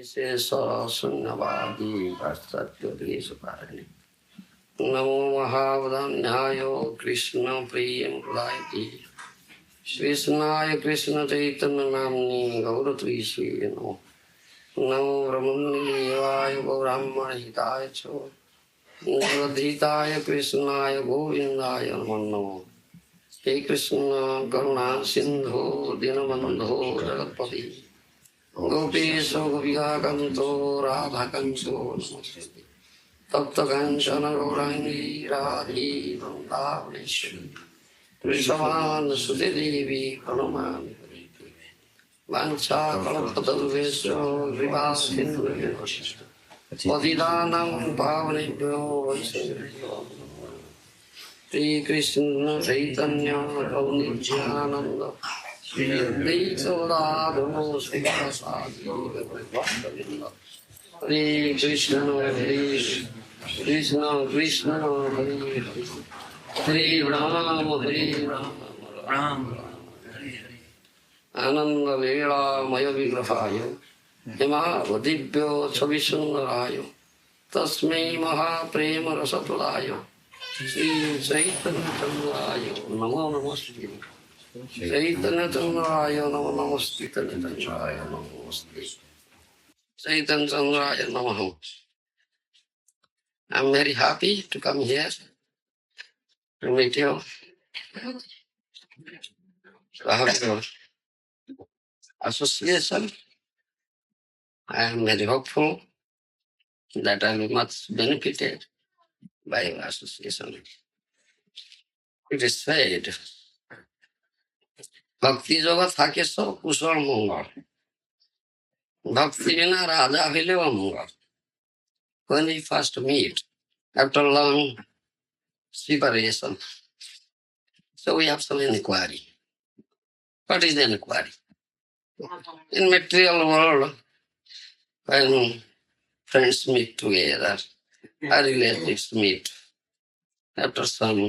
Nirvishesha Sunyavadi Vastatya Deshaparani Namo Mahavadhanyayo Krishna Priyam Pradayati Krishnaya Krishna Chaitanya Namni Gauratrishi Namo Brahmaniyaya Gaurama Hitaya Cho Navadhitaya Krishnaya Govindaya Namo Shri Krishna Karuna Sindhu Dinabandho Jagatpati Gopesha Gopika Kanto Radha Kanto Tapta Kanchana Gaurangi Radhi Vrindavneshwari Vrishabhana Sudevi Pranamami Vancha Kalpatarvesho Vivasindhu Patidanam Pavanebhyo Vaishnavyo Shri Krishna Chaitanya Prabhu Nityananda Shri Advaita Radha Shri Prasadi Govinda Hare Krishna Hare Krishna Krishna Hare Hare Hare Rama Hare Rama Ananda Leela Maya Vigrahaya Hima Vadibhyo Chavisundaraya Tasmai Maha Prema Rasatulaya Shri Chaitanya Chandraya Namo Namaste Chaitanya Chandraya Namo Namaste Chaitanya Chandraya Namo Namaste Chaitanya Chandraya Namo. I'm very happy to come here to meet you. I have your association. I am very hopeful that I will be much benefited by your association. It is said, Bhakti Yoga থাকে সব কুশল মঙ্গল Bhakti বিনা রাজা হইলেও মঙ্গল. When we first meet, after long separation, so we have some inquiry. What is the inquiry? In material world, when friends meet together, our relatives meet, after some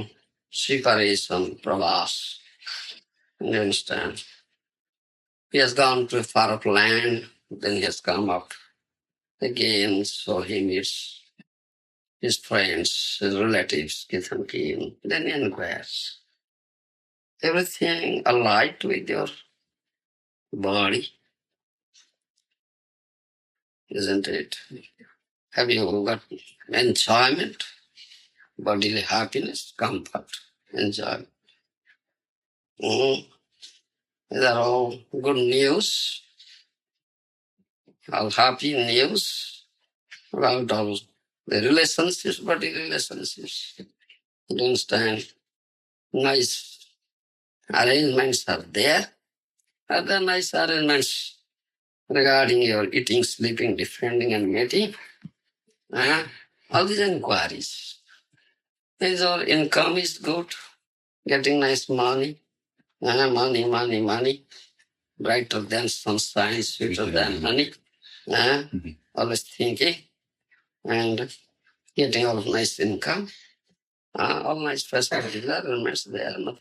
separation, pravas, you understand, he has gone to a far-off land, then he has come up again, so he meets his friends, his relatives, kith and kin, then he inquires, everything allied with your body, isn't it? Have you got enjoyment, bodily happiness, comfort, enjoyment? These are all good news, all happy news about all the relationships, body relationships. You understand? Nice arrangements are there. Other nice arrangements regarding your eating, sleeping, defending, and mating. All these inquiries. These all income is good, getting nice money. Money. Brighter than sunshine, sweeter than honey. Always thinking and getting all nice income. All nice facilities, elements there. No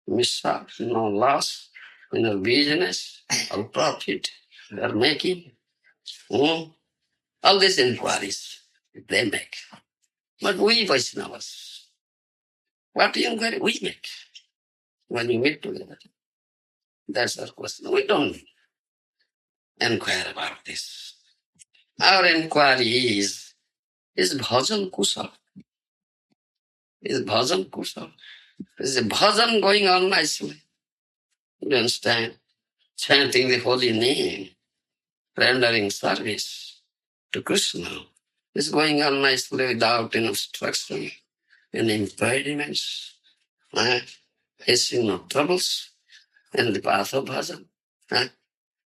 mishap, no loss in our business, all profit they are making. All these inquiries they make. But we Vaishnavas, what inquiry we make when we meet together? That's our question. We don't inquire about this. Our inquiry is bhajan kusal? Is bhajan kusal? Is the bhajan going on nicely? You understand? Chanting the holy name, rendering service to Krishna is going on nicely without any obstruction, any impediments, facing no troubles in the path of bhajan.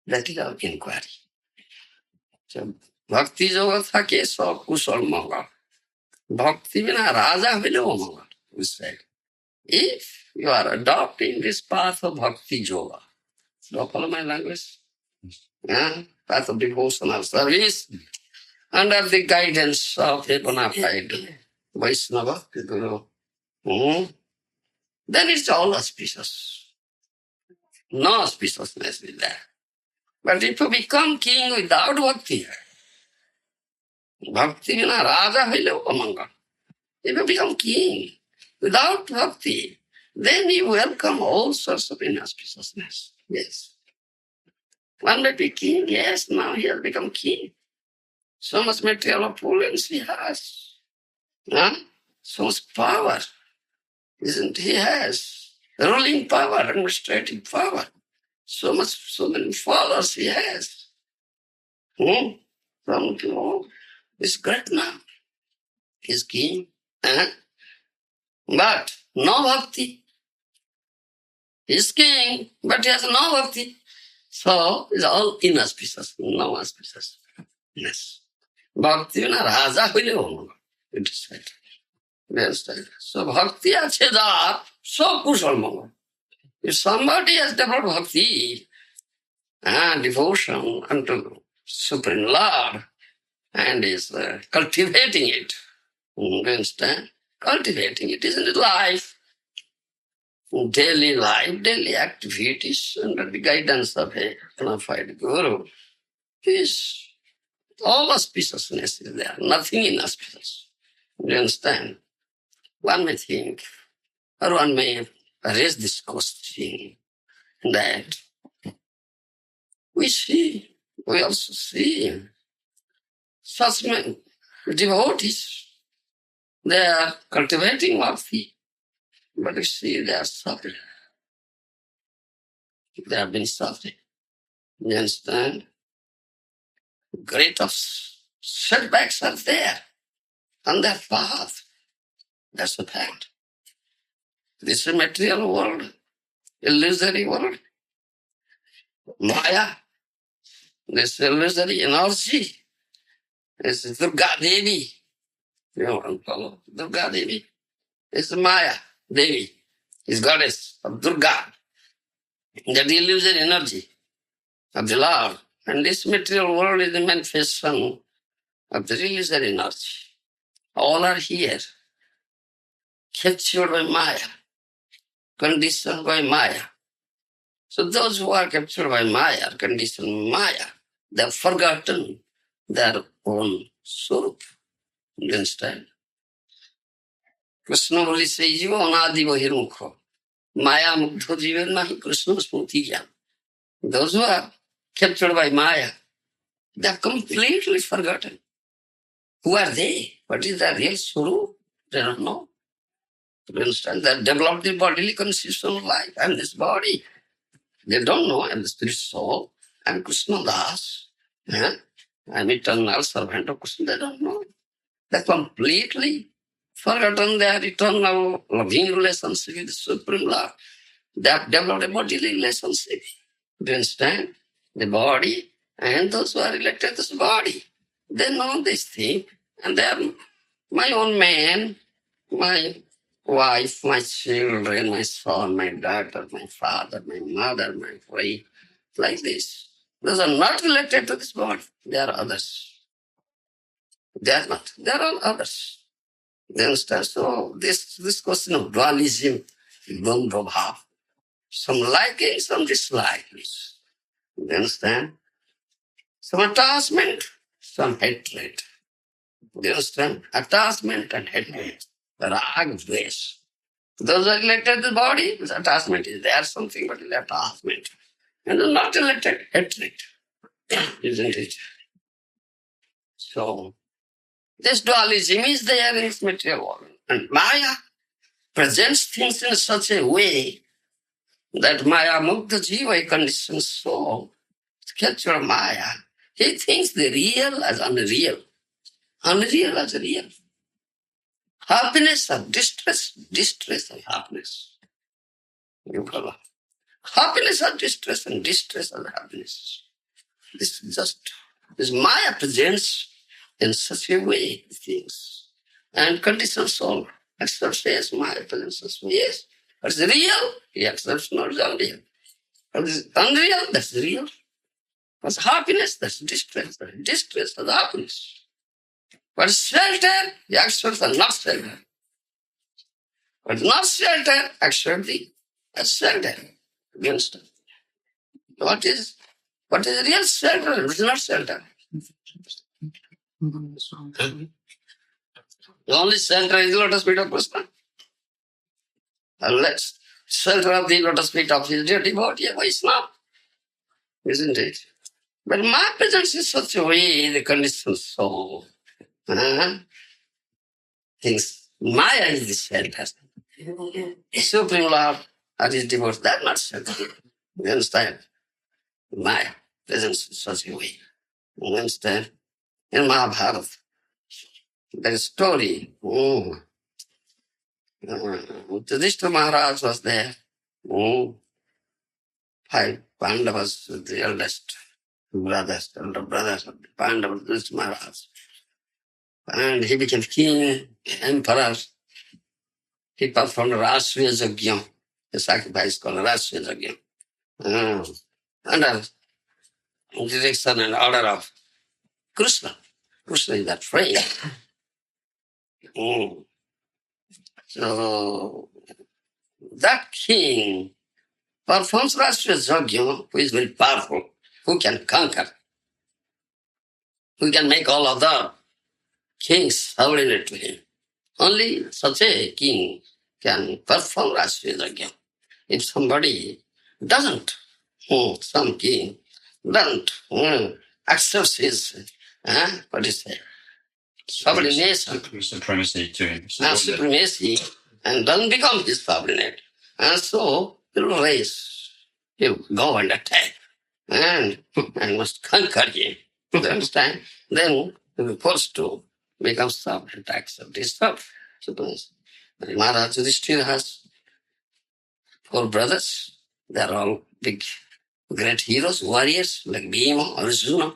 That is our inquiry. So, bhakti yoga থাকে সব কুশল মঙ্গল Bhakti vina raja hইলেও Mangal, we said. If you are adopting this path of bhakti yoga, do you follow my language? Path of devotional service, under the guidance of a bona fide Vaishnava Guru, then it's all auspicious. No auspiciousness is there. But if you become king without bhakti, bhakti vina raja hoile amanga. If you become king without bhakti, then you welcome all sorts of inauspiciousness. Yes. One may be king, yes, now he has become king. So much material opulence he has. Huh? So much power, isn't he has? Ruling power, administrative power. So many followers he has. From is great now. He's king. Huh? But no bhakti. He's king, but he has no bhakti. So it's all inauspicious, no auspicious. Yes. Bhakti na raja hoile hono. It is said. Yes. So bhakti ache dar, so kushal mongo. If somebody has developed bhakti and devotion unto Supreme Lord and is cultivating it, you understand? Cultivating it, isn't it life? Daily life, daily activities under the guidance of a qualified guru is all auspiciousness is there, nothing inauspicious. You understand? One may think, or one may raise this question that we also see such men, devotees, they are cultivating bhakti, but you see they are suffering. They have been suffering. You understand? Great of setbacks are there on their path. That's a fact. This is a material world, illusory world, Maya, this illusory energy. This is Durga Devi. You don't follow Durga Devi. It's Maya Devi. Is goddess of Durga. That illusory energy of the Lord. And this material world is the manifestation of the illusory energy. All are here, captured by Maya, conditioned by Maya. So those who are captured by Maya, conditioned by Maya, they have forgotten their own soul. You understand? Krishna only says, "You anadi bahirmukha." Maya mukha jivan nahi Krishna smriti jnana. Those who are captured by Maya, they have completely forgotten. Who are they? What is their real soul? They don't know. You understand? They develop the bodily constitution of life. I'm this body. They don't know I'm the spirit soul. I'm Krishna Das. Yeah? I'm eternal servant of Krishna. They don't know. They completely forgotten their eternal loving relationship with the Supreme Lord. They have developed a bodily relationship. Do you understand? The body and those who are related to this body. They know this thing. And they are my own man, my wife, my children, my son, my daughter, my father, my mother, my wife, like this. Those are not related to this body. They are others. They are not. They are all others. You understand? So this question of dualism, dvandva bhav, some liking, some disliking. You understand? Some attachment, some hatred. You understand? Attachment and hatred. Rag, dvesh. Those are related to the body, this attachment is there something, but it's attachment. And not related, hatred. Isn't it? So, this dualism is there in this material world. And Maya presents things in such a way that Maya Mukta Jiva, a conditioned soul, capture Maya. He thinks the real as unreal, unreal as real. Happiness or distress, distress or happiness. You follow? Happiness or distress and distress or happiness. This is just, this Maya presents in such a way things. And conditioned soul accepts yes, Maya presents such way, yes. But it's real, he accepts not unreal. But it's unreal, that's real. What's happiness, that's distress. Distress, that's happiness. But shelter, he accepts the not shelter. But not shelter, accept the shelter. You understand? What is What is real shelter? It is not shelter. Huh? The only shelter is lotus feet of Krishna. Unless shelter of the lotus feet of his dear devotee, Vaishnava, isn't it? But my presence is such a way, the conditions so. Things. Maya is the shelter. Supreme Lord or his devotees, that's not shelter. You understand? Maya presence is such a way. You understand? In Mahabharata, there is a story. Yudhishthira Maharaj was there. 5 Pandavas, the eldest brothers, elder brothers of the Pandavas, Yudhishthira Maharaj. And he became king, emperor. He performed Rashtriya Yajna, a sacrifice called Rashtriya Yajna. Under direction and order of Krishna. Krishna is that phrase. So that king performs Rashtriya Yajna, who is very powerful, who can conquer, who can make all other kings subordinate to him. Only such a king can perform Rashtriya Yajna. If somebody doesn't, some king doesn't accept his, what is it, subordination, supremacy to him. supremacy, and doesn't become his subordinate. And so he will raise, he will go and attack, and must conquer him. You understand? Then he will be forced to become subordinate, accept his supremacy. Maharaja Yudhishthira has 4 brothers. They are all big, great heroes, warriors, like Bhima, Arjuna,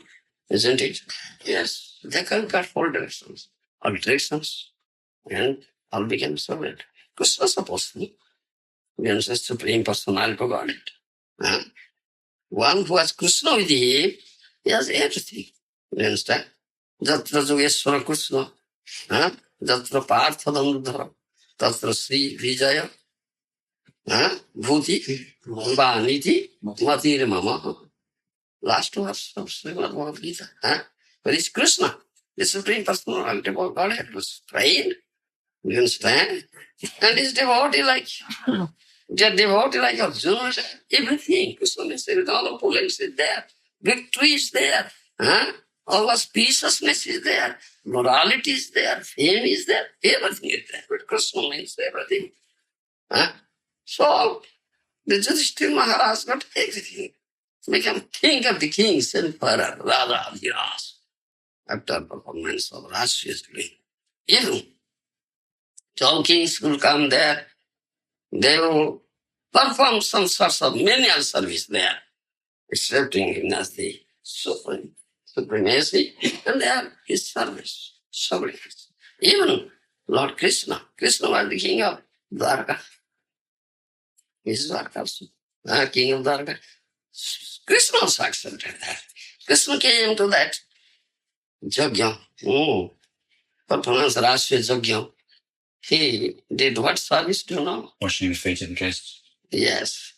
isn't it? Yes, they conquered all directions, and all became servant. Krishna supposed to be the Supreme Personality of Godhead. One who has Krishna with him, he has everything. You understand? Jatra Yogeshwara Krishna, Jatra Partha Dandhara, Tatra Sri Vijaya, Bhuti, Vaniti, Matir Mama. Last verse of Srimad Bhagavad Gita. Where is Krishna? The Supreme Personality of Godhead was trained. You understand? And his devotee like Arjuna, everything. Krishna is there, all opulence is there. Victory is there. All auspiciousness is there. Morality is there. Fame is there. Everything is there. But Krishna means everything. So, the Yudhishthira Maharaj got everything. Become king of the kings, emperor, Radha Adhiras, after performance of Rashtriya Yajna. Even all kings will come there, they will perform some sorts of menial service there, accepting him as the supremacy, and they are his service, subordinates. Even Lord Krishna was the king of Dwarka. He is Dwarka also, king of Dwarka. Krishna also accepted that. Krishna came to that Yajna, performance Rashtriya Yajna. He did what service, do you know? Washing the feet of the guests. Yes.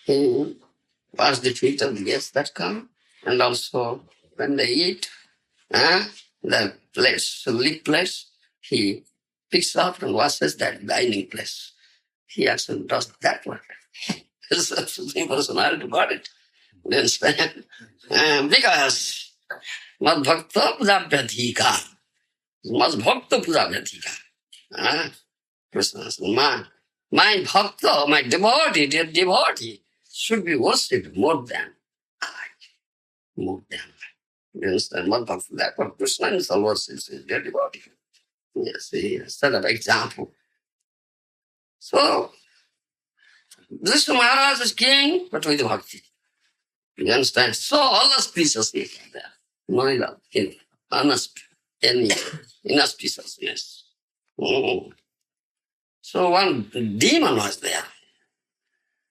He washed the feet of the guests that come, and also when they eat, the place, the lip place, he picks up and washes that dining place. He actually does that one. It's a Supreme Personality got it. You understand? Because Mad Bhakta Puja Vyadhika. Mad Bhakta Puja Vyadhika. Krishna says, my bhakta, my devotee, dear devotee, should be worshipped more than I. More than I. You understand? Mad Bhakta, that what Krishna himself worships his dear devotee. Yes, he set up example. So, this Maharaj is king, but with bhakti. You understand? So all auspicious is there. No love, inauspiciousness. So one demon was there.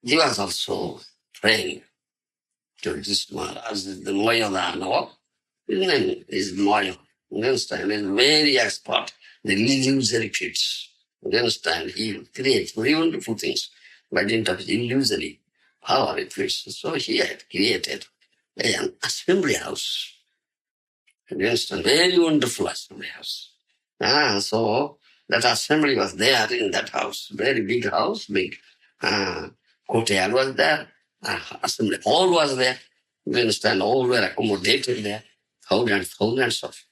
He was also praying to this Maharaj, the Moyodana. His name is Moyo. You understand? He's very expert. The illusory fits. You understand? He creates very wonderful things by dint of illusory power it fits. So he had created an assembly house. You understand? Very wonderful assembly house. So that assembly was there in that house. Very big house, big courtyard was there. Assembly hall was there. You understand? All were accommodated there. Thousands of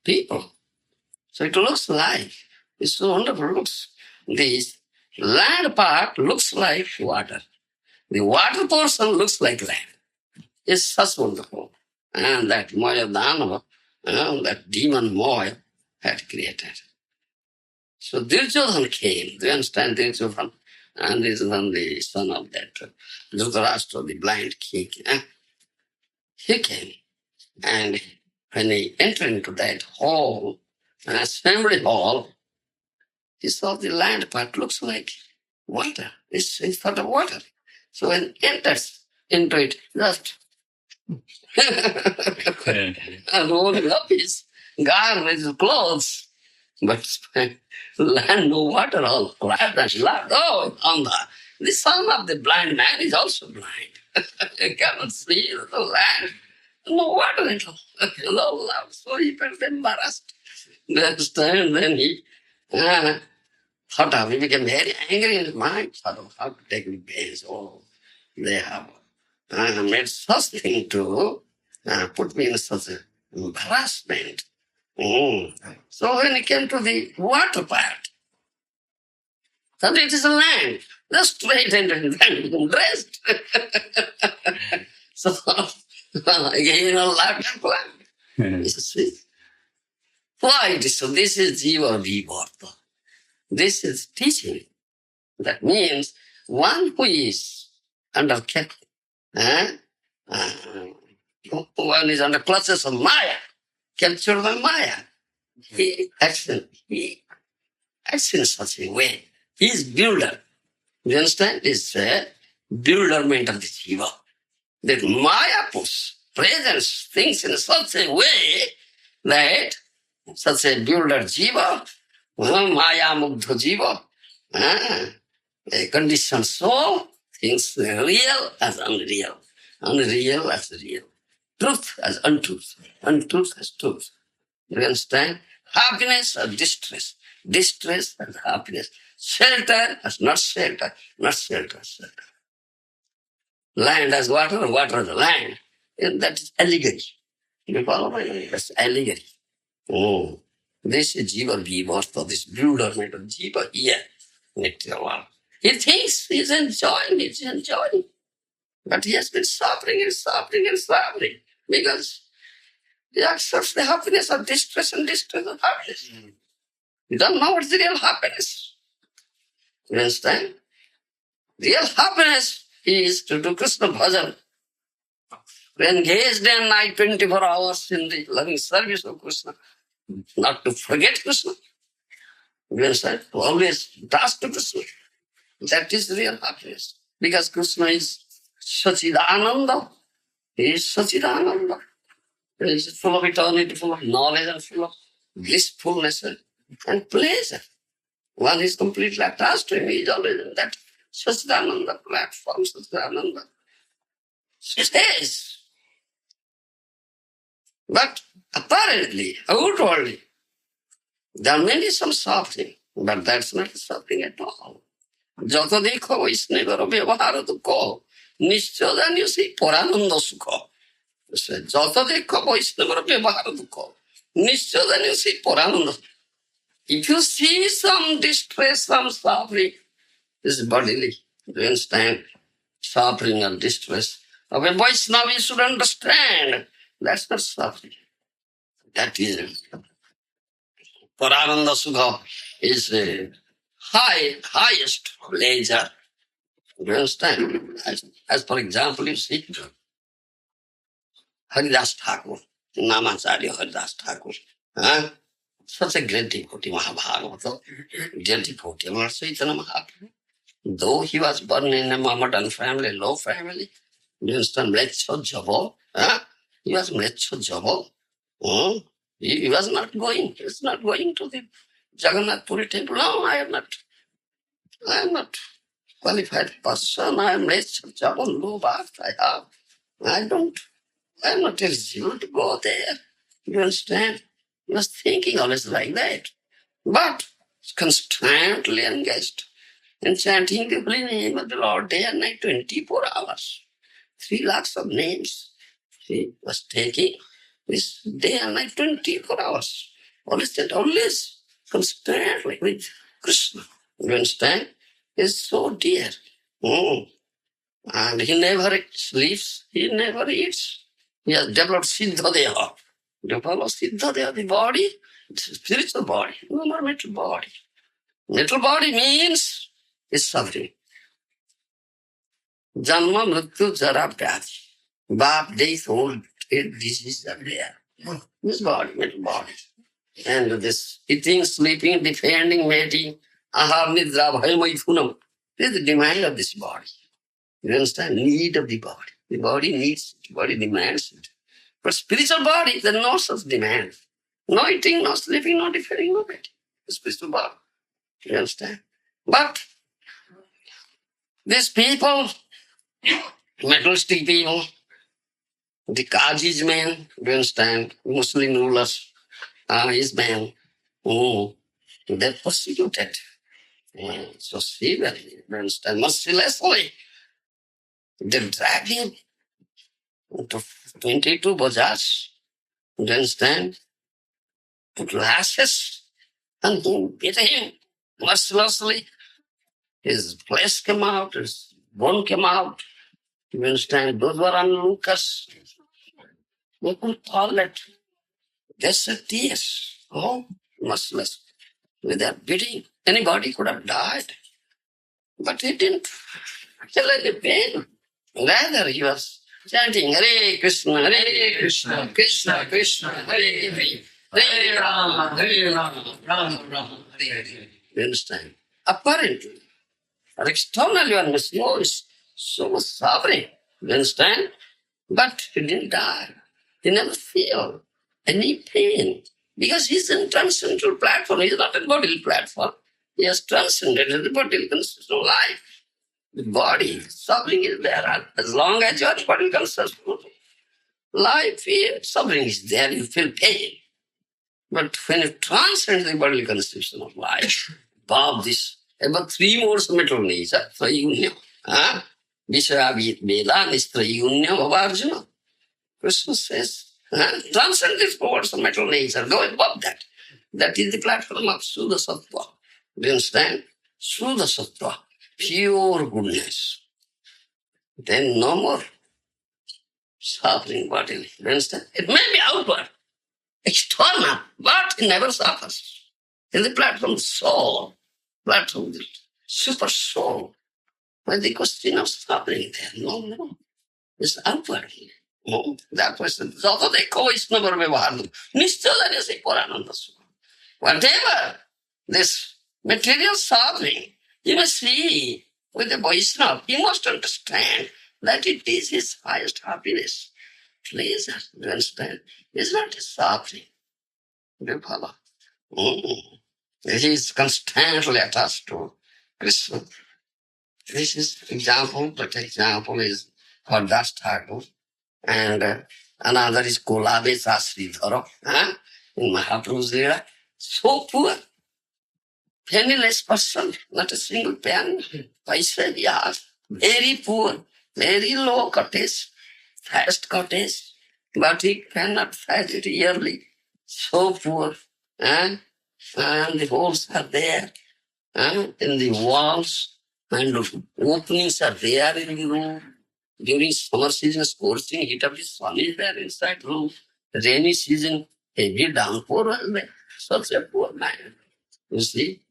people. So it looks like, it's so wonderful. Looks, the land part looks like water. The water portion looks like land. It's such wonderful. And that Maya Dhanava, that demon Moya had created. So Duryodhana came. Do you understand Duryodhana? And this is the son of that Dhritarashtra, the blind king. He came. And when he entered into that hall, an assembly hall, he saw the land part looks like water. It's thought of water. So when he enters into it, just and rolling up his garment, his clothes, but land, no water, all clapped and laughed. Oh, on the son of the blind man is also blind. He cannot see the land. No water at all. So he felt embarrassed. Then he thought of, he became very angry in his mind, thought of how to take revenge. Oh, they have made such thing to put me in such an embarrassment. So when he came to the water part, thought it is a land, just straight into it and become dressed. So again, a laughed and you see. Why it is so? This is Jiva Vibharta. This is teaching. That means one who is under one is under clutches of Maya, captured by Maya. He acts in such a way. He is builder. You understand? It's a builderment of the Jiva. That Maya puts, presents things in such a way that such a builder Jiva, Maya Mugdha Jiva, a conditioned soul thinks real as unreal, unreal as real, truth as untruth, untruth as truth. You understand? Happiness as distress, distress as happiness, shelter as not shelter, not shelter as shelter. Land as water, water as land. And that is allegory. You follow me? That's allegory. Oh, this is Jiva Vibharta, this bewilderment of Jiva here. He thinks he's enjoying. But he has been suffering and suffering and suffering because he accepts the happiness of distress and distress of happiness. You don't know what's the real happiness. You understand? Real happiness is to do Krishna bhajan. To engage day and night, 24 hours in the loving service of Krishna. Not to forget Krishna. You understand? To always dance to Krishna. That is real happiness. Because Krishna is Sachidananda. He is Sachidananda. He is full of eternity, full of knowledge and full of blissfulness and pleasure. One is completely attached to him. He is always in that Sachidananda platform, Sachidananda stays. But apparently, outwardly, there may be some suffering, but that's not suffering at all. যত দেখো বৈষ্ণবের ব্যবহার দুঃখ নিশ্চয় জানিও সেই পরানন্দ সুখ যত দেখো বৈষ্ণবের ব্যবহার দুঃখ নিশ্চয় জানিও সেই পরানন্দ. If you see some distress, some suffering, this is bodily, you understand, suffering or distress of a Vaishnava, you should understand that's not suffering. That is Parananda Sukha is highest pleasure. You understand? As for example, you see Haridas Thakur, Namacharya Haridas Thakur. Such a great devotee, Mahabharata, great devotee, Lord Chaitanya Mahaprabhu. Though he was born in a Mohammedan family, low family, you understand, Mlecho Jabal, he was Mlecho Jabal. He was not going, he was not going to the Jagannath Puri temple. No, I am not qualified person. I am Mlecho Jabal, low birth I have. I'm not eligible to go there. You understand? He was thinking always like that. But constantly engaged in chanting the holy name of the Lord day and night, 24 hours. 3 lakhs of names. He was taking this day and night, 24 hours. Always, constantly with Krishna. You understand? It's so dear. Mm. And he never sleeps, he never eats. He has developed Siddhadeha. Developed Siddhadeha, the body, it's a spiritual body, no more mental body. Mental body means is suffering. Janma, Mrityu, Jara, Vyadhi. Birth, death, old age, disease are there. This body, mental body. And this eating, sleeping, defending, mating, ahar, nidra, bhaya, maithunam. This is the demand of this body. You understand? Need of the body. The body needs it. The body demands it. But spiritual body, there are no such demand. No eating, no sleeping, no defending, no mating. The spiritual body. You understand? But these people, materialistic people, the Qazis men, you understand, Muslim rulers, his men, they persecuted. So severely, you understand, mercilessly. They dragged him to 22 bazaars, you understand, put lashes, and he beat him mercilessly. His flesh came out, his bone came out. You understand? Those were onlookers. They could tolerate. They said tears. Oh, merciless. Without beating, anybody could have died. But he didn't feel any pain. Rather, he was chanting Hare Krishna, Krishna Krishna, Hare Hare, Hare Rama, Rama Rama, Hare Hare. You understand? Apparently, or externally, one must know is so much suffering. You understand? But he didn't die. He never feel any pain because he's in transcendental platform. He's not a bodily platform. He has transcended the bodily constitutional life. The body, suffering is there. As long as you are bodily constitutional life, suffering is there. You feel pain. But when you transcend the bodily constitution of life, above this, about 3 modes of mental nature, Trayunya, Vishaya Veda, Nistrayunya, Bhavarjuna. Krishna says, transcend these modes of mental nature, go above that. That is the platform of Shuddha Sattva. Do you understand? Shuddha Sattva, pure goodness. Then no more suffering bodily. Do you understand? It may be outward, external, but it never suffers. In the platform soul, platform the super soul, where the question of suffering there, no. It's outwardly. No, that was the Zato Deko Isnavar Vivardam. Nishtala say Purananda Sukha. Whatever this material suffering, you must see with the Vaishnava, you must understand that it is his highest happiness. Pleasure, do you understand? It's not his suffering. Do you follow? He is constantly attached to Krishna. This is example, but example is for Das Thakur. And another is Kolabe Sasridhara in Mahaprabhu's Leela. So poor, penniless person, not a single pen, paisa he has. Very poor, very low cottage, thatched cottage, but he cannot thatch it yearly. So poor. And the holes are there in the walls, and openings are there in the room. During summer season, scorching heat of the sun is there inside room. Rainy season, heavy downpour was there. Such a poor man. You see,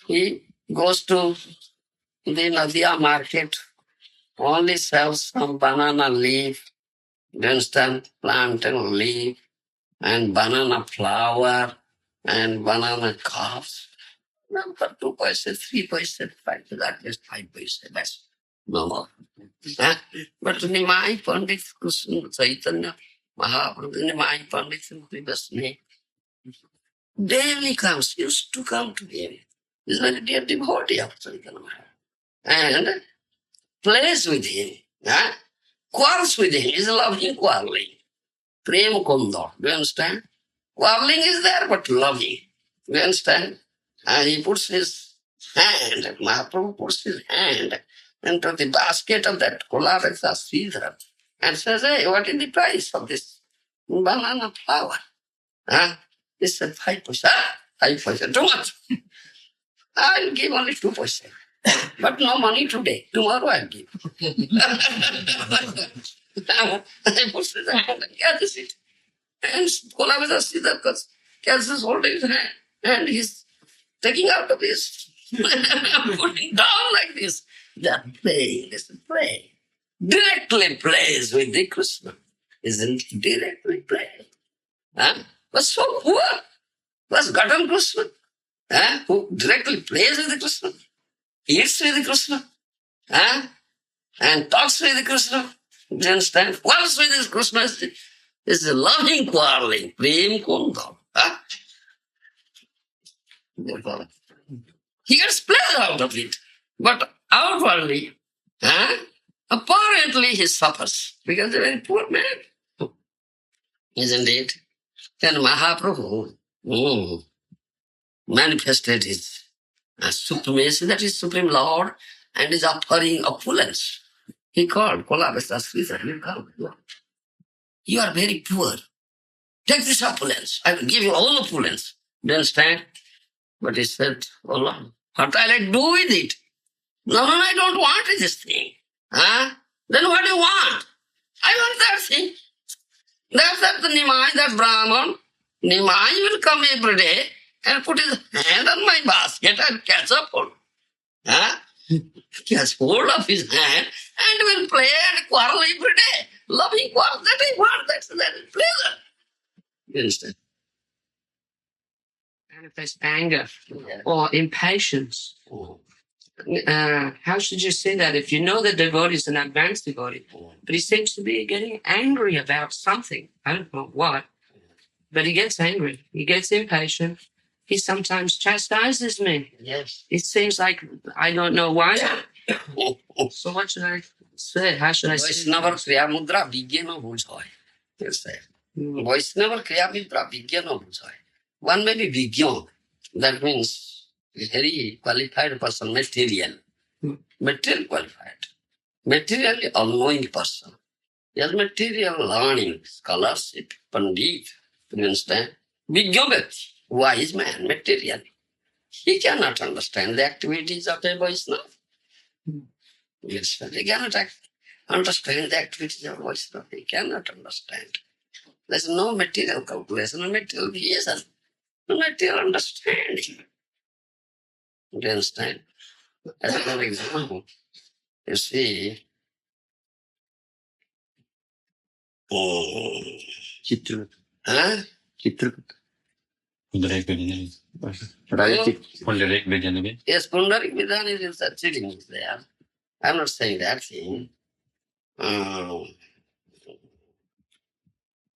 he goes to the Nadia market, only sells some banana leaf, then stand plantain leaf, and banana flower, and banana cups. Number 2 paise, 3 paise, 5 paise, at least 5 paise, that's no more. But Nimai Pandit Krishna Chaitanya Mahaprabhu, Nimai Pandit Krishna daily comes, used to come to him. He's very dear devotee of Chaitanya Mahaprabhu. And plays with him, quarrels with him is loving quarreling. Prem Kunda. Do you understand? Quarreling is there, but loving. Do you understand? And he puts his hand, Mahaprabhu puts his hand into the basket of that Kolavetsa Sridhar and says, hey, what is the price of this banana flower? Huh? He said, 5 paisa. 5 paisa, too much. I'll give only 2 paisa. But no money today. Tomorrow I'll give. He puts his hand and catches it. And Kolaveda Sridhar catches hold of his hand. And he's taking out of his, putting down like this. They're playing, listen, play. Directly plays with the Krishna. Isn't it directly play? Huh? Was so poor. Was gotten Krishna. Huh? Who directly plays with the Krishna. Eats with the Krishna. Huh? And talks with the Krishna. Do you understand? Quarrels with the Krishna is a loving quarreling. Prem Kunda. Huh? He gets pleasure out of it. But outwardly, apparently he suffers because he's a very poor man. Isn't it? Then Mahaprabhu manifested his supremacy, that is Supreme Lord, and is offering opulence. He called Kolavesta Sridhar. He called, you are very poor. Take this opulence. I will give you all opulence. Do you understand? But he said, oh Lord, what will I do with it? No, I don't want this thing. Huh? Then what do you want? I want that thing. That's that the Nimai, that Brahman. Nimai will come every day and put his hand on my basket and catch up hold. Huh? Catch hold of his hand and will play and quarrel every day. Loving quarrel, that I want, that is pleasure. You understand? Manifest anger or impatience. How should you say that? If you know the devotee is an advanced devotee, but he seems to be getting angry about something. I don't know what, but he gets angry. He gets impatient. He sometimes chastises me. Yes. It seems like I don't know why. So what should I say? How should I say Vaishnava Kriya Mudra Vigyano Bujhoy. Yes, Vaishnava Kriya Mudra Vigyano Bujhoy. One may be Vigyan. That means a very qualified person, material. Material qualified. Materially all-knowing person. He has material learning, scholarship, pandit. You understand? Vigyan Bhakti, wise man, material. He cannot understand the activities of a Vaishnava. Yes, he cannot understand the activities of Vaishnava. He cannot understand. There's no material calculation, no material vision, no material understanding. Do you understand? As an example, you see, Chitragut. huh? Chitragut. Pundarik Vidyan. Pundarik Vidyan. Yes, Pundarik Vidhan is sitting there. I'm not saying that thing.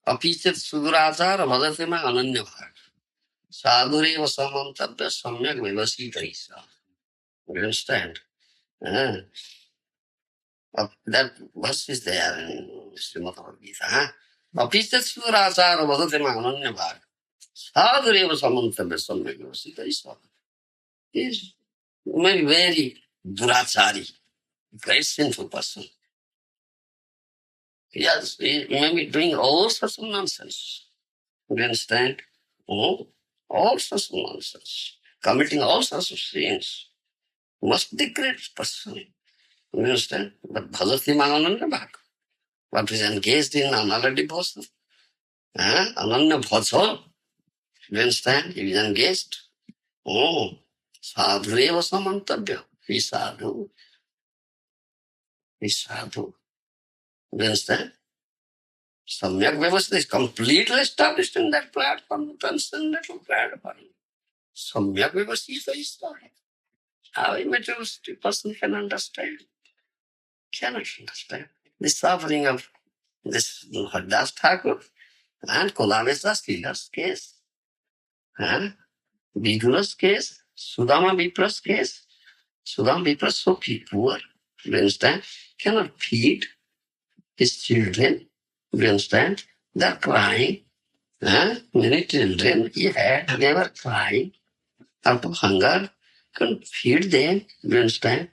Apichat Sudurachar Bhadasema Ananya Bhag. Sadhurev Samantavya Samyak Vivasita Isa. You understand? That verse is there in Srimad Bhagavad Gita. Apichat Sudurachar Bhadasema Ananya Bhag. Sadhurev Samantavya Samyak Vivasita Isa. He is maybe very durachari, very sinful person. Yes, he may be doing all sorts of nonsense. You understand? All sorts of nonsense. Committing all sorts of sins. Must be great person. You understand? But Bhagavati Mahananda Bhag. What is engaged in another devotion? Ananya Bhaja. You understand? He is engaged. Sadhureva Samantavya. He is sadhu. He is sadhu. You understand? Samyak Vyavastha is completely established in that platform, transcendental platform. Samyak Vyavastha is there. How a materialistic person can understand? Cannot understand. The suffering of this Hadas Thakur and Kolavesa Sridhar's case, Vidura's case, Sudama Vipra's case. Sudama Vipra is so poor, you understand? Cannot feed, his children, you understand, they're crying. Many children he had, they were crying out of hunger, couldn't feed them, you understand.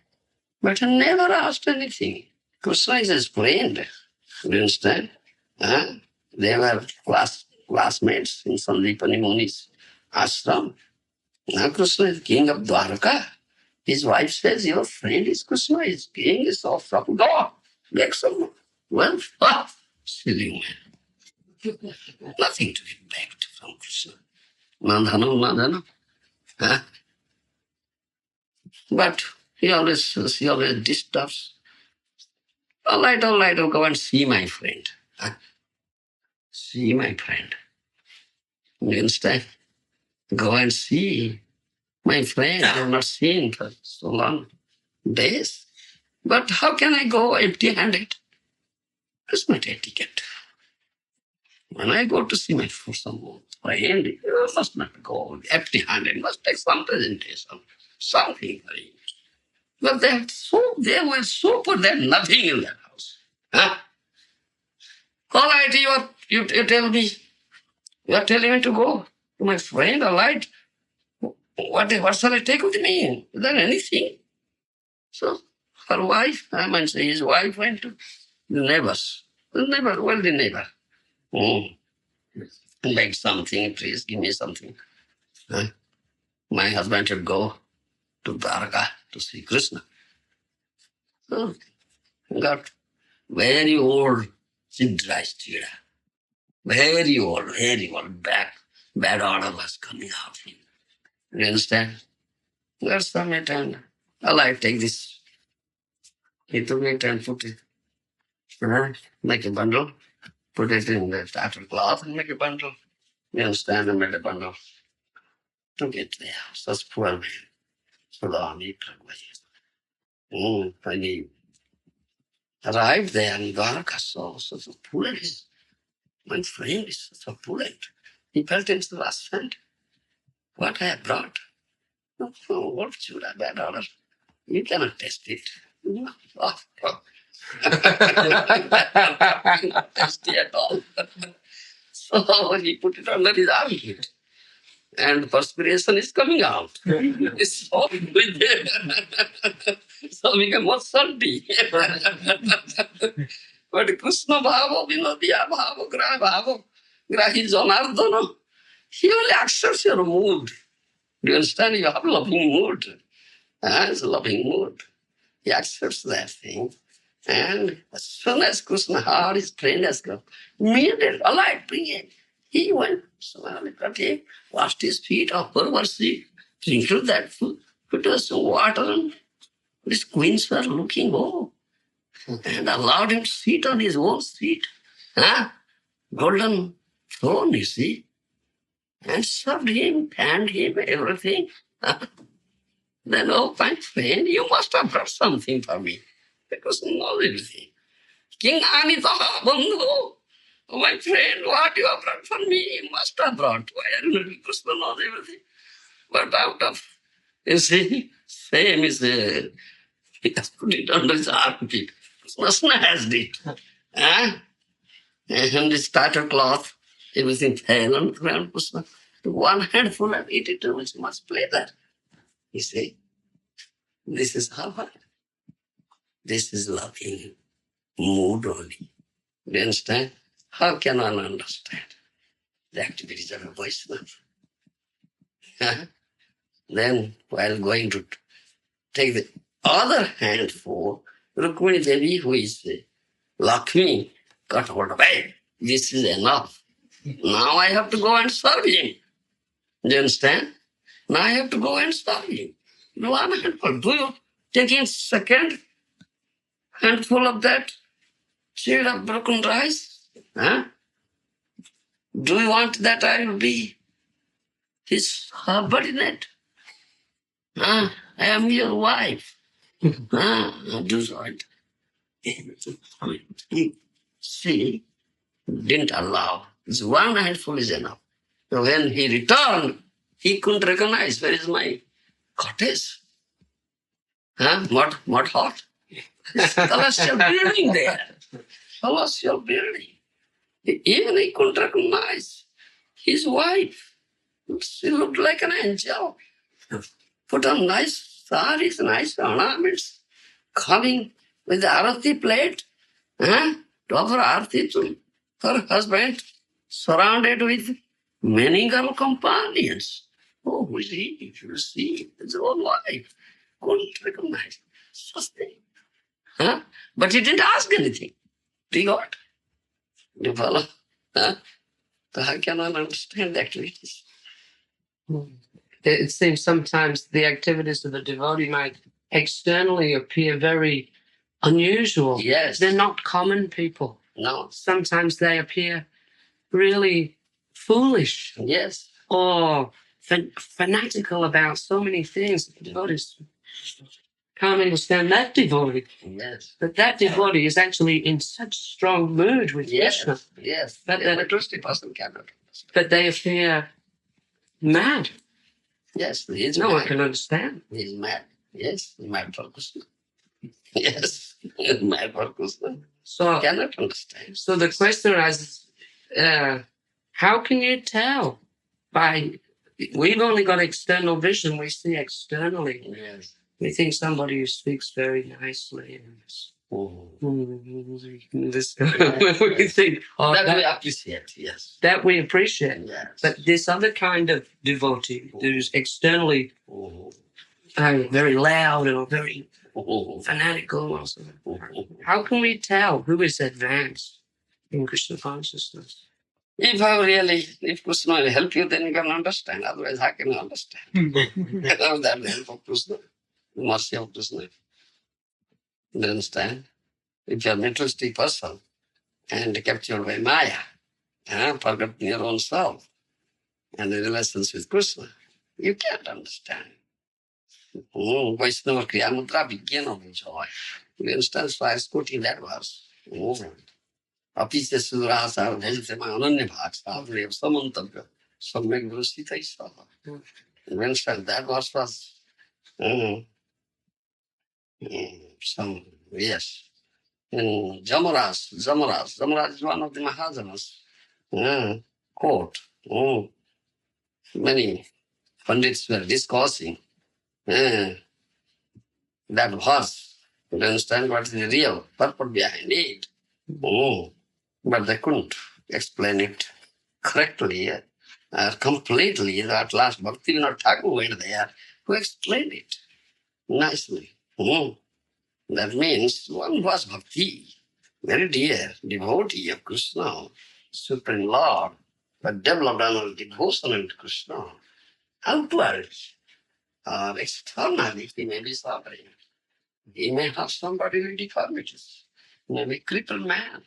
But he never asked anything. Krishna is his friend, you understand. They were classmates in Sandipani Muni's ashram. Now Krishna is king of Dwarka. His wife says, your friend is Krishna, his king is of from God. Make some wealth. Silly man. Nothing to be begged from Krishna. Mandhana. But he always disturbs. All right, I'll go and see my friend. See my friend. You understand? Go and see my friend. I've not seen for so long days. But how can I go empty-handed? It's not etiquette. When I go to see my some friend, you must not go empty-handed. You must take some presentation, something for you. But they were so poor, they had nothing in their house. All right, you tell me, you are telling me to go to my friend, all right. What shall I take with me? Is there anything? So her wife, I might say his wife went to the neighbors. The wealthy neighbor. Beg something, please give me something. My husband should go to Dwarka to see Krishna. So got very old Siddharth Chida. Very old, bad order was coming out. You understand? Got some it and I take this. He took it and put it, make a bundle, put it in the tattered cloth and make a bundle. You understand? And made a bundle. Took it there. Such poor man. So the army when he arrived there in Dwarka, so opulent. My friend is so opulent. He felt into the ascent. What I have brought? Oh, what should I bad order? You cannot test it. Test it at all. So he put it under his armpit. And perspiration is coming out. It's soft with it. So become more salty. But Krishna Bhava, Vinodya Bhava, Graha Bhava, Grahi Janardana, he only accepts your mood. Do you understand? You have a loving mood. It's a loving mood. He accepts that thing. And as soon as Krishna heard his friend has come, immediately, all right, bring it. He went, cut him, washed his feet, upper mercy, sprinkled that food, put us some water, and his queens were looking, and allowed him to sit on his own seat. Golden throne, you see, and served him, fanned him, everything. Then, my friend, you must have brought something for me, because he knows everything. King Anita, Bandhu, my friend, what you have brought for me, you must have brought. Why are you not? Krishna knows everything. But out of, you see, same is there. He has put it under his armpit. Krishna has it. And he started cloth, everything fell on the ground. Krishna took one handful and eat it, which must play that. You see, this is how this is loving mood only. Do you understand? How can one understand the activities of a Vaishnava? Then, while going to take the other handful, Rukmini Devi, who is Lakshmi, got hold of it. This is enough. Now I have to go and serve him. Do you understand? Now I have to go and serve him. One handful. Do you take in second handful of that shade of broken rice? Do you want that I will be his subordinate? I am your wife. Do that. See, didn't allow. This one handful is enough. So when he returned, he couldn't recognize where is my cottage. Mud hot. Celestial building there. colossal building. Even he couldn't recognize his wife. She looked like an angel. Put on nice saris, nice ornaments, coming with the arati plate, to offer arati to her husband, surrounded with many girl companions. Oh, who is he? You see, his own wife. Couldn't recognize such thing. But he didn't ask anything. He got. You follow? So how can one understand the activities? It seems sometimes the activities of the devotee might externally appear very unusual. Yes. They're not common people. No. Sometimes they appear really foolish Yes. or fanatical about so many things. The devotees can't understand that devotee. Yes. But that devotee is actually in such strong mood with Krishna. Yes. But But an interesting person cannot understand. But they appear mad. Yes, he is No mad. one can understand. He is mad. Yes, he is mad for Krishna. Yes, he is mad for Krishna. So, Cannot understand. so the question is, how can you tell? We've only got external vision. We see externally. Yes. We think somebody who speaks very nicely and this, we think That we appreciate, yes. that we appreciate. Yes. But this other kind of devotee who's externally very loud or very fanatical or something, how can we tell who is advanced in Krishna consciousness? If Krishna will help you, then you can understand. Otherwise, how can you understand? Without that help of Krishna, the mercy of Krishna. You understand? If you are a materialistic person and captured by Maya, forgotten your own self and the relations with Krishna, you can't understand. Vaishnava Kriya Mudra began of joy. You understand? So I was quoting that verse. Apise Sudrasa Bhajitema Ananya Bhaksa Dev Samantavya Samyak Vrusita Isava. You understand? That verse was some, yes. Jamaraj is one of the Maharajas. Court. Many Pandits were discussing that verse. You understand what is the real purpose behind it. But they couldn't explain it correctly, completely. At last, Bhaktivinoda Thakur went there to explain it nicely. That means one was bhakti, very dear devotee of Krishna, Supreme Lord, but developed another devotion into Krishna. Outward or externally, he may be suffering. He may have some bodily deformities. He may be crippled man,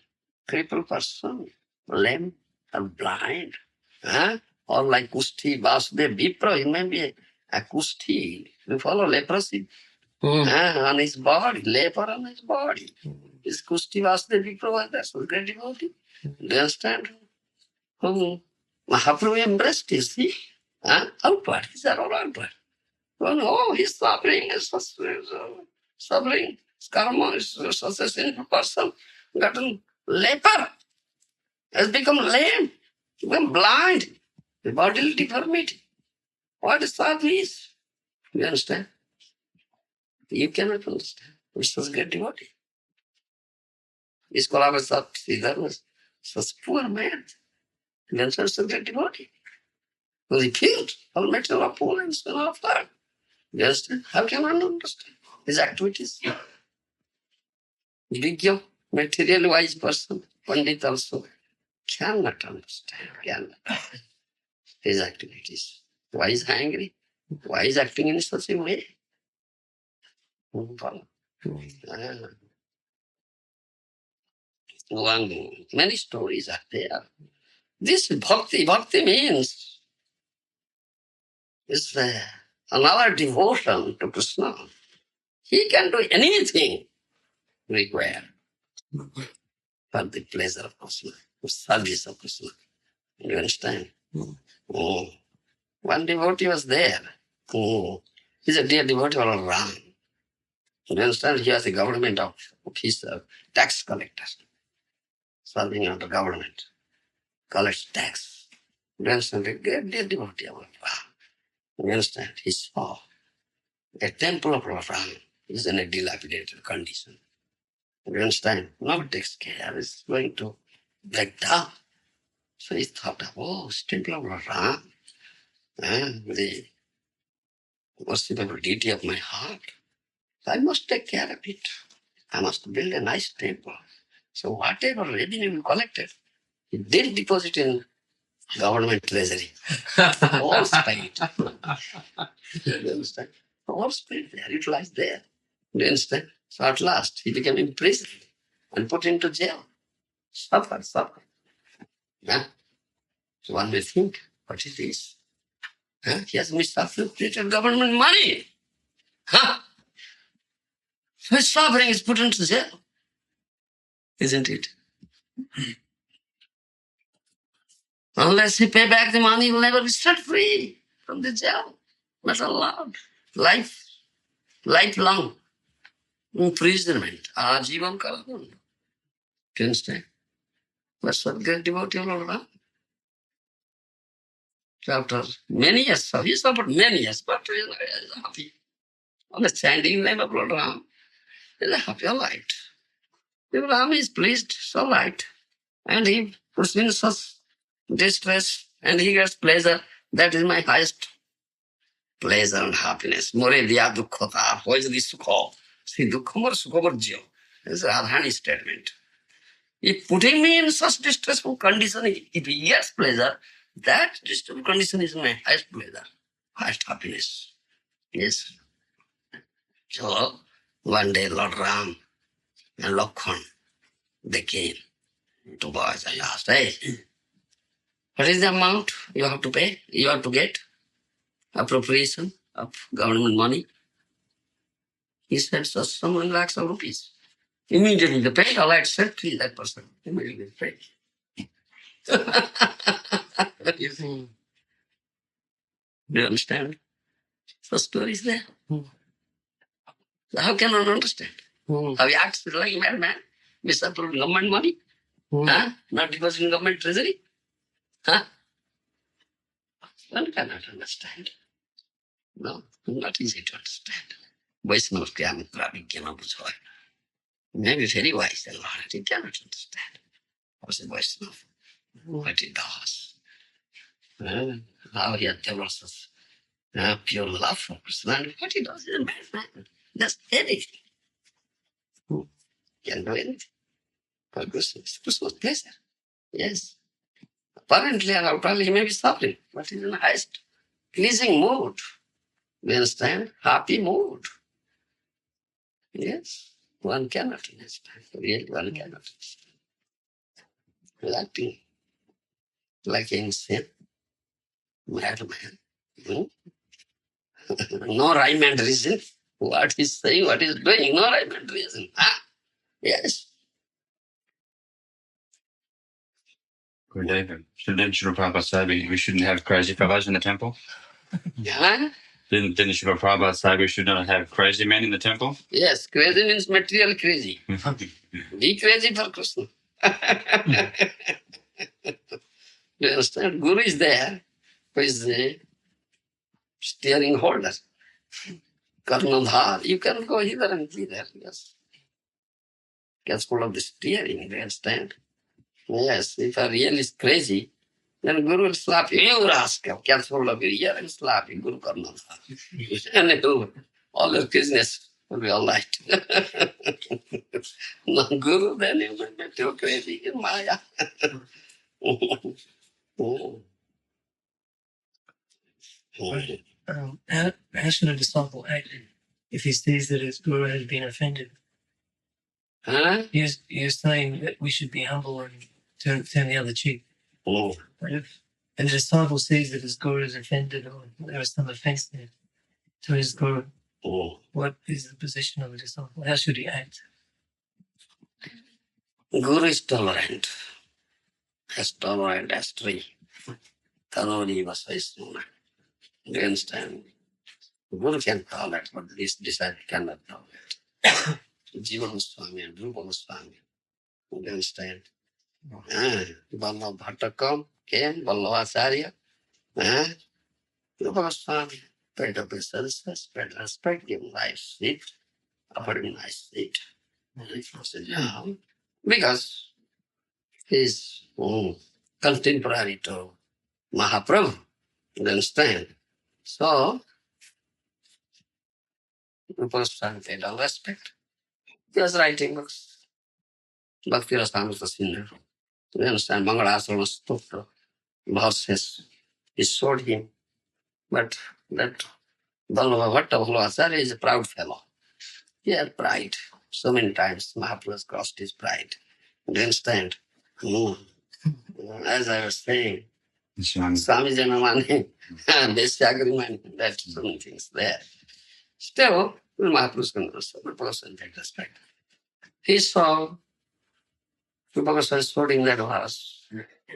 crippled person, lame or blind. Or like Kushti, Vasudev, Vipra, he may be a Kushti. You follow leprosy? On his body, leper on his body. His Kushti Vasudev Vipra, that's a great devotee. Do you understand? Mahaprabhu embraced, you see? Outward, these are all outward. Oh, he's suffering, suffering. Karma is such a sinful person, gotten leper, has become lame, become blind, the bodily deformity. What is that is? You understand? You cannot understand. It's such a great devotee. His collaborator was such a poor man. You understand? Such a great devotee. Because he killed all material opponents and all of that. You understand? How can one understand his activities? Big, material wise person, Pandit also cannot understand, his activities. Why is he angry? Why is he acting in such a way? Many stories are there. This bhakti means is another devotion to Krishna. He can do anything required for the pleasure of Krishna, the service of Krishna. You understand? One devotee was there. He's a dear devotee all around. You understand? He was a government officer, tax collector. serving under government, collects tax. You understand? A great devotee of Lord Ram. You understand? He saw a temple of Lord Ram is in a dilapidated condition. You understand? Nobody takes care. It's going to break down. So he thought, oh, it's temple of Lord Ram, the worshipable deity of my heart. I must take care of it. I must build a nice temple. So whatever revenue we collected, he did deposit in government treasury. All spent. You understand? All spent there, utilized there. You understand? So at last, he became imprisoned and put into jail. Suffer. Yeah? So one may think, what is this? Huh? He has misappropriated government money. Huh? So his suffering is put into jail. Isn't it? Unless he pay back the money, he will never be set free from the jail. Not allowed. Lifelong imprisonment. Ajivan Kalavan. Do you understand? That's what great devotee of Lord Ram. So after many years, he suffered many years, but he is happy. Understanding the name of Lord Ram, he is happy, all right. If Ram is pleased, it's all right. And he puts in such distress and he gets pleasure. That is my highest pleasure and happiness. More diya dukkhata, what is the sukha? See, dukkhamar sukhavarjyo. This is Radhani's statement. If putting me in such distressful condition, if he gets pleasure, that distressful condition is my highest pleasure, highest happiness. Yes. So, one day Lord Ram and Lakshman, they came to boys and asked, hey, what is the amount you have to pay? You have to get appropriation of government money. He said, so some lakhs of rupees. Immediately they paid, all right, set free that person. Immediately paid. What do you think? Do you understand? The story is there. So how can one understand? How he acts like a madman? Misapproved government money? Huh? Not depositing government treasury? Huh? One cannot understand. No, not easy to understand. Vaishnavas Kyamitra Vigyana Bhujava. Maybe very wise and learned. He cannot understand. What's a Vaishnava? What he does. How he develops pure love for Krishna. And what he does is a madman. Does anything. Can do anything. For Krishna. It's Krishna's pleasure. Yes. Apparently or outwardly he may be suffering, but he's in the highest pleasing mood. You understand? Happy mood. Yes. One cannot understand. Really, one cannot understand. He's acting like an insane madman. No rhyme and reason. What he's saying, what he's doing, no rhyme and reason. Yes. Good David. Didn't Srila Prabhupada say we shouldn't have crazy fellows in the temple? Yeah. Didn't Srila Prabhupada say we should not have crazy men in the temple? Yes, crazy means material crazy. Be crazy for Krishna. Do you understand? Guru is there, who is the steering holder. Karnadhar, you can go hither and thither. Yes. Gets full of the steering, do you understand? Yes, if a real is crazy, then Guru will slap you. You rascal, gets full of your ear and slap you, Guru Karnadhar. And it will, all your business will be all right. No Guru, then you will be too crazy in Maya. How should a disciple act if he sees that his guru has been offended? Huh? You're saying that we should be humble and turn the other cheek. Oh. But if a disciple sees that his guru is offended or there is some offense there to his guru, what is the position of a disciple? How should he act? Guru is tolerant. As tolerant as tree. Tanoni Vasaismuna. Do you understand? Guru can tolerate, but this disciple cannot tolerate. Jivan Swami and Rupa Swami. Do you understand? Vallabha Bhatta came, Vallabhacharya. Rupa Goswami paid obeisance, paid respect, gave nice seat, offered him nice seat. He said, yeah, because he's contemporary to Mahaprabhu, you understand? So, Rupa Goswami paid all respect. He was writing books. Bhakti Rasamrita Sindhu. You understand? Mangalasana Stotra, verses. He showed him. But that Vallabha Bhatta Vallabhacharya is a proud fellow. He had pride. So many times Mahaprabhu has crossed his pride. Do you understand? Mm. As I was saying, Swami Janamani, basic agreement, that so many things there. Still, Mahaprabhu's person take respect. He saw Rupa Goswami quoting that verse.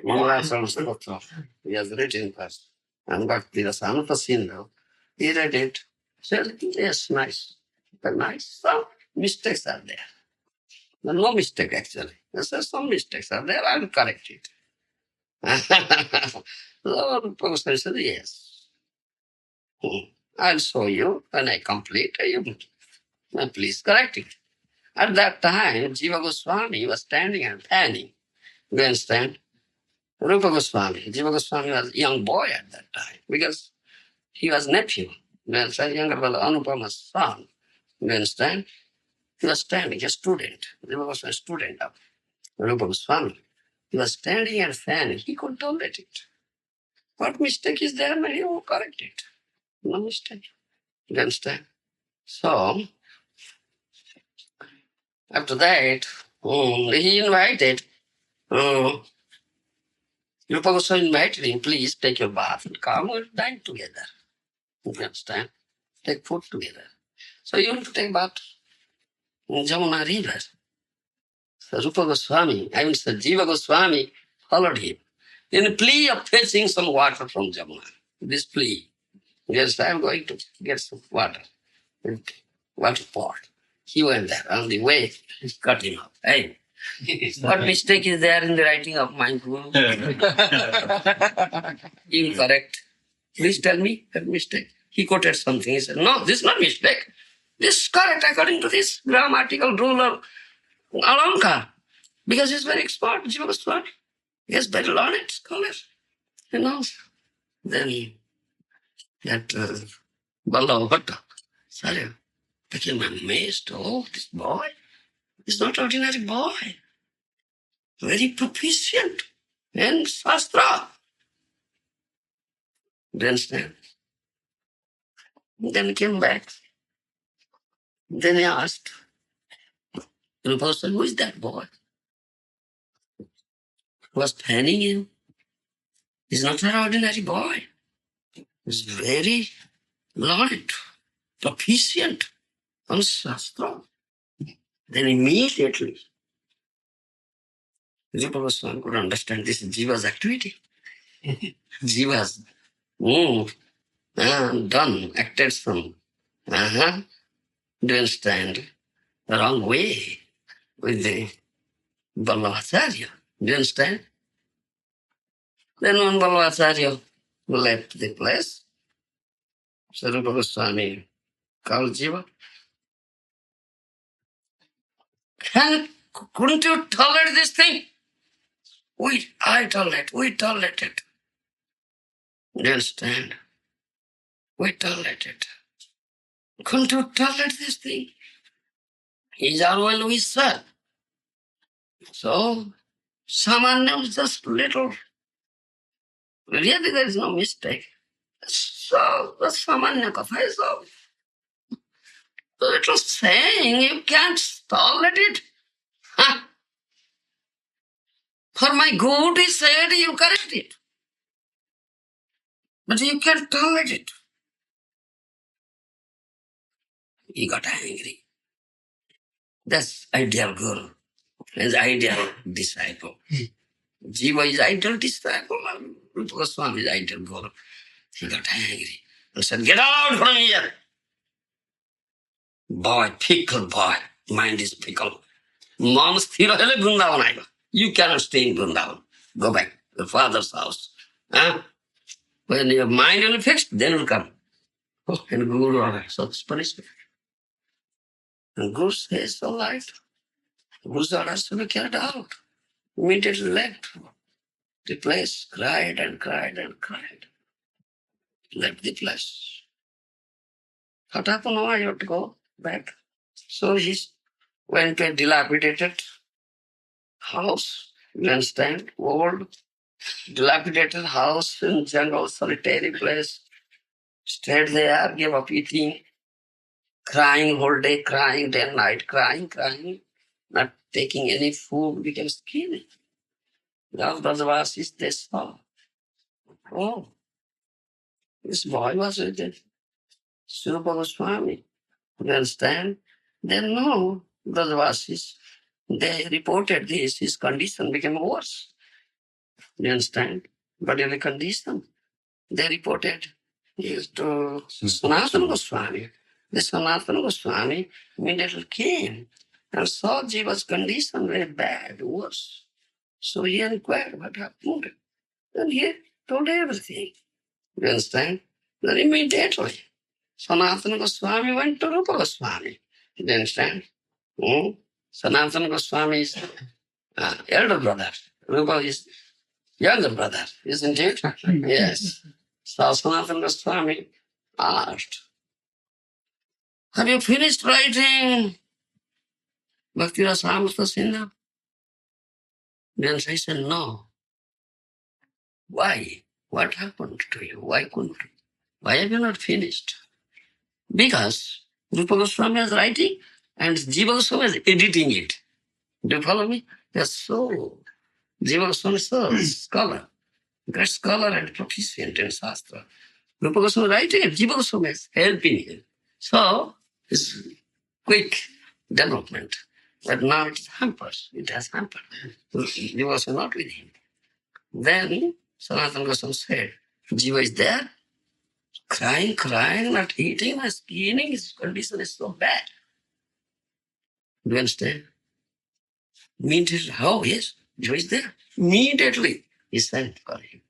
Mangalasana Stotra. He has written first. And Bhakti Rasamrita Sindhu. He read it. Said, yes, nice. But nice. Some mistakes are there. No mistake actually. There's some mistakes are there. I'll correct it. So the person said, yes. I'll show you when I complete. You please correct it. At that time, Jiva Goswami was standing and fanning. You understand? Rupa Goswami. Jiva Goswami was a young boy at that time because he was nephew. You understand? Younger brother Anupama's son. You understand? He was standing, a student. Jiva Goswami was a student of Rupa Goswami. He was standing and fanning. He couldn't tolerate it. What mistake is there? May you correct it. No mistake. You understand? So, after that, he invited, Rupa Goswami invited him, please take your bath and come and dine together. You understand? Take food together. So you have to take bath in Jamuna river. So Rupa Goswami, I mean, Sir Jiva Goswami followed him in a plea of fetching some water from Jamuna. This plea. Yes, I'm going to get some water. Water pot. He went there. On the way, he cut him off. Hey, what mistake is there in the writing of my guru? Incorrect. Please tell me that mistake. He quoted something. He said, no, this is not mistake. This is correct according to this grammatical rule of Alankar. Because he's very expert, Jiva Goswami. He has very learned scholar. You know. Then that Vallabha Bhatta, sorry, became amazed. Oh, this boy is not ordinary boy. Very proficient in Shastra. Do you understand? Then he came back. Then he asked, Rupa said, who is that boy? Who was fanning him? He's not an ordinary boy. He's very learned, proficient on Shastra. Then immediately, Rupa Goswami could understand this is Jiva's activity. Jiva's done, acted some, do you understand, the wrong way with the Vallabhacharya. Do you understand? Then when Vallabhacharya left the place, so Rupa Goswami called Jiva. Couldn't you tolerate this thing? I tolerate, we tolerate it. Do you understand? We tolerate it. Couldn't you tolerate this thing? He's our well-wisher. So, Samanya was just little. Really, there is no mistake. So, the Samanya Katha is a little saying, you can't tolerate it. Huh? For my good, he said, you correct it. But you can't tolerate it. He got angry. That's ideal guru. His ideal disciple. Jiva is ideal disciple. Rupa Goswami is ideal guru. He got angry and said, get out from here. Boy, fickle boy. Mind is fickle. Mom sthira hele Vrindavan aiba. You cannot stay in Vrindavan. Go back to the father's house. Huh? When your mind will be fixed, then will come. Oh, and Guru also this punishment. And Guru says, all right. Guru's orders to be carried out. Immediately left the place, cried and cried and cried. Left the place. What happened? Now I have to go back. So he went to a dilapidated house. You understand? Old, dilapidated house in jungle, solitary place. Stayed there, gave up eating, crying whole day, crying day and night, crying, not taking any food, became skinny. Now Brajavasis, they saw. Oh, this boy was with the Srimad Swami. You understand? They know Brajavasis. They reported this, his condition became worse. You understand? But in the condition, they reported this to Sanatana Goswami. The Sanatana Goswami immediately came and saw Jiva's condition very bad, worse. So he inquired what happened. And he told everything. You understand? Then immediately, Sanatana Goswami went to Rupa Goswami. You understand? Sanatana Goswami is elder brother. Rupa is younger brother, isn't it? Yes. So Sanatana Goswami asked, have you finished writing Bhakti Rasamrita Sindhu? Then I said, no. Why? What happened to you? Why couldn't you? Why have you not finished? Because Rupa Goswami is writing and Jiva Goswami is editing it. Do you follow me? Yes, so Jiva Goswami is a scholar, great scholar and proficient in Shastra. Rupa Goswami is writing and Jiva Goswami is helping him. So it's quick development. But now it hampers. It has hampered. Jiva Goswami not with him. Then Sanatana Goswami said, Jiva is there, crying, not eating, not skinning, his condition is so bad. Do you understand? Immediately, oh yes, Jiva is there. Immediately, he sent for him,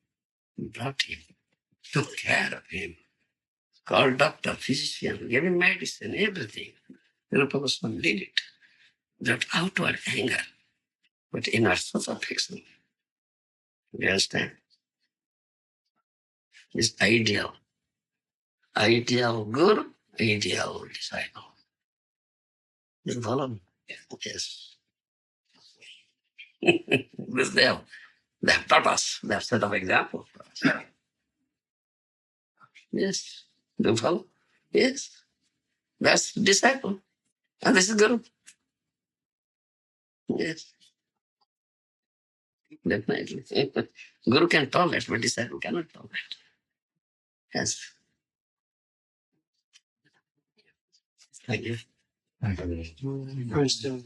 brought him, took care of him, called doctor, physician, gave him medicine, everything. Rupa Goswami did it. That outward anger, but inner such affection. Do you understand? Is ideal. Ideal guru, ideal disciple. You follow me? Yes. With them, they have taught us. They have set of examples for us. Yes. Do you follow? Yes. That's disciple. And this is guru. Yes. Definitely. Guru can tolerate, but disciple cannot tolerate. Yes. Thank you. Thank you. Question,